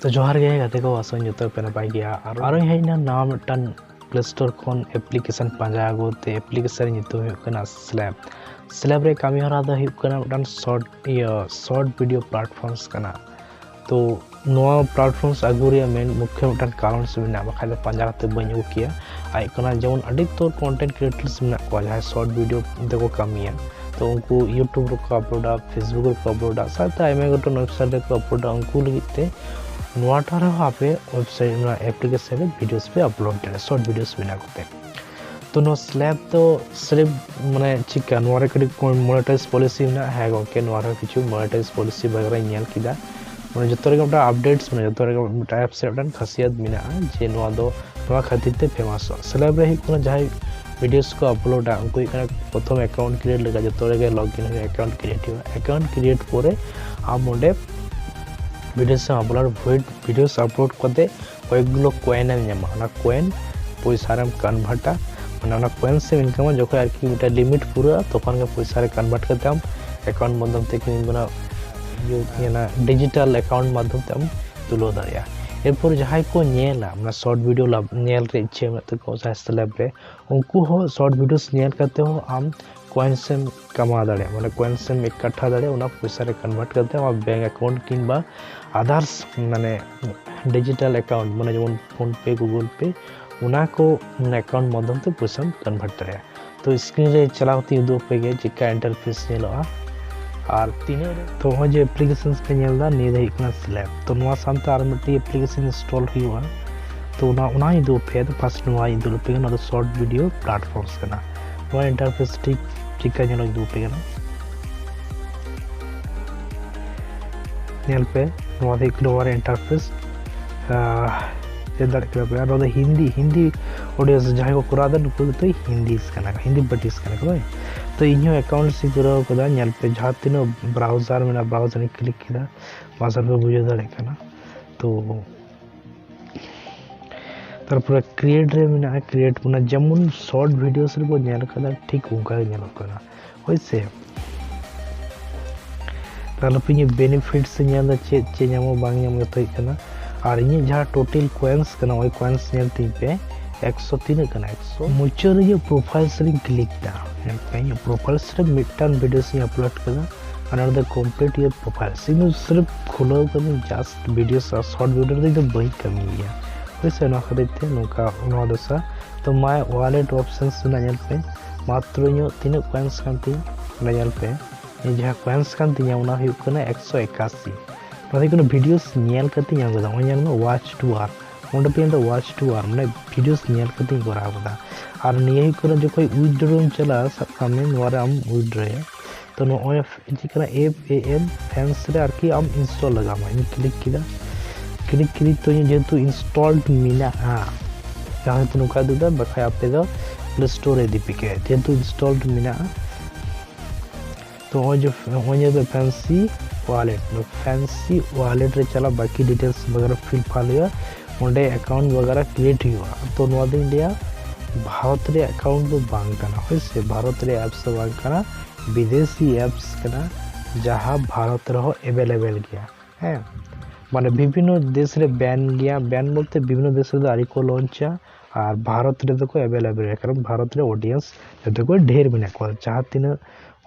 तो जोहार गे गाते को आसन जो पे नपाय गया और हेना नाव मिटन प्ले स्टोर खन एप्लीकेशन पांजा आगोते एप्लीकेशन नितो हुकना स्लैब रे कामी हरा दा हुकना मिटन शॉर्ट वीडियो प्लेटफॉर्म्स कना तो नोआ प्लेटफॉर्म्स आगु रे मेन मुख्य मिटन कारण से बिना बखाय पांजा कते बኝ हो किया आय कना जेमन अडिक तो कंटेंट क्रिएटर्स बिना को जहां शॉर्ट वीडियो देखो कामिया तो उनको यूट्यूब को अपलोडा फेसबुक को अपलोडा साथ आइमे गोटो वेबसाइट को अपलोडा उनको लगते नोआटार आपे वेबसाइट एप्लीकेशन वीडियोस पे अपलोड दे शॉर्ट वीडियोस बिना करते तो नो स्लैब तो सिर्फ माने चिका नोआरे कडी मोनेटाइज पॉलिसी ना है गोके नोआरे किछु मोनेटाइज पॉलिसी वगैरह नेल किदा माने जतो रे गोटा अपडेट्स माने जतो रे टाइप से डन खासियत बिना जे नोआ दो नोआ खातिर ते फेमस स्लैब रे कोन जाय वीडियोस को अपलोड उनको प्रथम अकाउंट क्रिएट लगा जतो रे लॉगिन अकाउंट क्रिएट परे आप मोडे वीडियोस अपलोड करते कयेकगुलो कॉइन नामा कॉइन पैसा रे कन्वर्टा माने कॉइन से इनकम जो आरकी लिमिट पूरा तखन के पैसा रे कन्वर्ट करते हम अकाउंट माध्यम से डिजिटल अकाउंट माध्यम से हम तुलो दाड़िया एरपर जहां को नेला माने शॉर्ट वीडियो नेल रे इच्छे में को स्लैब रे उनको हो शॉर्ट वीडियोस नेल करते हो हम कॉइन्स से कमा दाड़े माने कॉइन्स से इकट्ठा दाड़े उना पैसा रे कन्वर्ट करते हम बैंक अकाउंट किंबा अदर्स माने डिजिटल अकाउंट माने जेमन फोन पे गूगल पे उना को अकाउंट माध्यम से पैसा कन्वर्ट दाड़े तो स्क्रीन रे चलावती उदो पे गे चिका इंटरफेस नेलोआ और तीन तो हो जे एप्लीकेशंस पे नेलदा ने दे इकना स्लैब तो नोआ सामते आर मिट्टी एप्लीकेशन इंस्टॉल हुआ तो उना ही दो पे तो फर्स्ट नोआ ही दो पे ना शॉर्ट वीडियो प्लेटफॉर्म्स कना नोआ इंटरफेस ठीक चिका नेलो दो पे ना नेल पे नोआ दे नोआ इंटरफेस चेदड़ के पे और हिंदी ऑडियंस जहां को करा दन को तो हिंदी कना हिंदी बटिस कना को तो इन्हों अकाउंट से जुड़ा कदा नेल पे जहां तीनो ब्राउजर में ब्राउजर क्लिक किदा ब्राउजर पे बुझे दड़े कना तो तारपर क्रिएट रे में क्रिएट बना जेमन शॉर्ट वीडियोस रे बो नेल कदा ठीक उनका नेल कना होइसे तारपर पे बेनिफिट्स नेल चे नामो बांग नाम तो कना और इन जहां टोटल कॉइन्स कना ओई कॉइन्स नेल ती पे 103 कना 100 मुचो रे प्रोफाइल से क्लिक दा पे प्रोफाइल से मिटन वीडियो से अपलोड कदा और द कंप्लीट ये प्रोफाइल से सिर्फ खोलो कर जस्ट वीडियोस और शॉर्ट वीडियो दे बई कमी गया वैसे ना खरीदते नोका नो दसा तो माय वॉलेट ऑप्शंस ना नेल पे मात्र इन तीन कॉइन्स कांती नेल पे ये जहां कॉइन्स कांती उना हुई कना 181 माने कोनो वीडियोस नेल करते या गदा ओन वॉच टू आर ओंडे पे वॉच टू आर माने वीडियोस नेल करते करा बदा और निये को जो कोई विथड्रॉ चला सब कामे नोरा हम विथड्रॉ तो नो ओए जिकरा एम फैंस रे आरकी हम इंस्टॉल लगा मा इन क्लिक किदा तो ये जेतु इंस्टॉल्ड मिला जहां तो नुका दुदा बखाय आपे दो प्ले स्टोर रे दीपिके जेतु इंस्टॉल्ड मिला तो जो फैंसी वॉलेट रे चला बाकी डिटेल्स वगैरह फिल फाल हुआ ओंडे अकाउंट वगैरह क्रिएट हुआ तो नोआ दिन इंडिया भारत रे अकाउंट दो बांग कना होइसे भारत रे एप्स बांग कना विदेशी एप्स कना जहां भारत रे अवेलेबल गया है माने विभिन्न देश रे बैन गया बैन बोलते विभिन्न देश रे आरी को लॉन्च और भारत रे को अवेलेबल है कारण भारत रे ऑडियंस जते को ढेर बिना को जहां तीन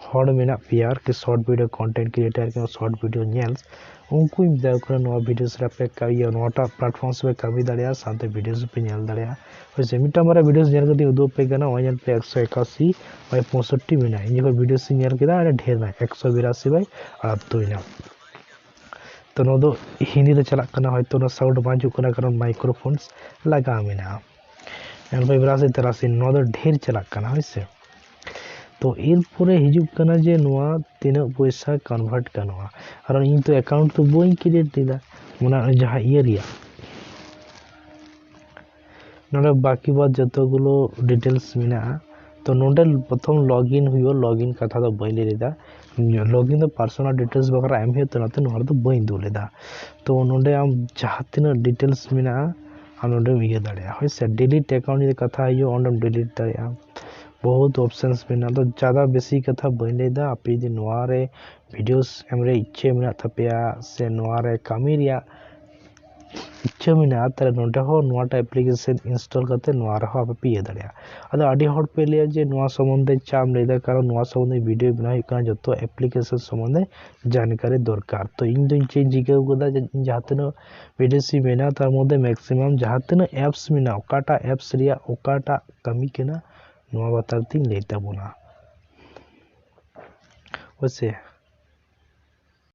हॉड में प्यार के शॉर्ट वीडियो कंटेंट क्रिएटर के शॉर्ट वीडियो नेल्स उनको इम्दा कर नो वीडियोस रे पे का ये नोटा प्लेटफॉर्म्स पे कभी दड़िया साथे वीडियोस पे नेल दड़िया वैसे मिटा मारा वीडियोस नेल के दो पे गना ओन पे 181 भाई 65 मिना इन को वीडियोस नेल के अरे ढेर ना 182 भाई और तो इना तो नो दो हिंदी रे चला कना होय तो नो साउंड बाजू कना कारण माइक्रोफोन्स लगा मिना एन भाई ब्रासी तरह से नो दो ढेर चला कना वैसे तो एरपरे हिजुग कना जे नोआ तीना पैसा कन्वर्ट कनवा और इन तो अकाउंट तो बोई क्रिएट दिदा मना जहां ये रिया नोडे बाकी बात जतो गुलो डिटेल्स मिना तो नोडे प्रथम लॉगिन हुयो लॉगिन कथा तो बई लेदा लॉगिन तो पर्सनल डिटेल्स वगैरह एम हे तो नते नोर तो बई दोलेदा तो नोडे हम जहां तीना डिटेल्स मिना हम नोडे ये दाड़िया होइसे डिलीट अकाउंट ये कथा हियो ओंडम डिलीट दाड़िया बहुत ऑप्शंस में ना तो ज़्यादा बेसी कथा बन लेदा आप यदि नोआरे वीडियोस एमरे इच्छे में थपेया से नोआरे कामी रिया इच्छा मेना ताले नोडे हो नोटा एप्लीकेशन इंस्टॉल करते नोआ रहो आप पे ये दड़िया अदो आडी हॉट पे लिया जे नोआ संबंधे चाम लेदा कारण नोआ संबंधे वीडियो बना हुई कारण जो एप्लीकेशन संबंधे जानकारी दरकार तो इन दो चे जिगा उगदा जहां वीडियो सी मेना तार मध्य मैक्सिमम जहां एप्स मेना ओकाटा एप्स रिया ओकाटा कमी केना नोआ बताती लेता बुना वैसे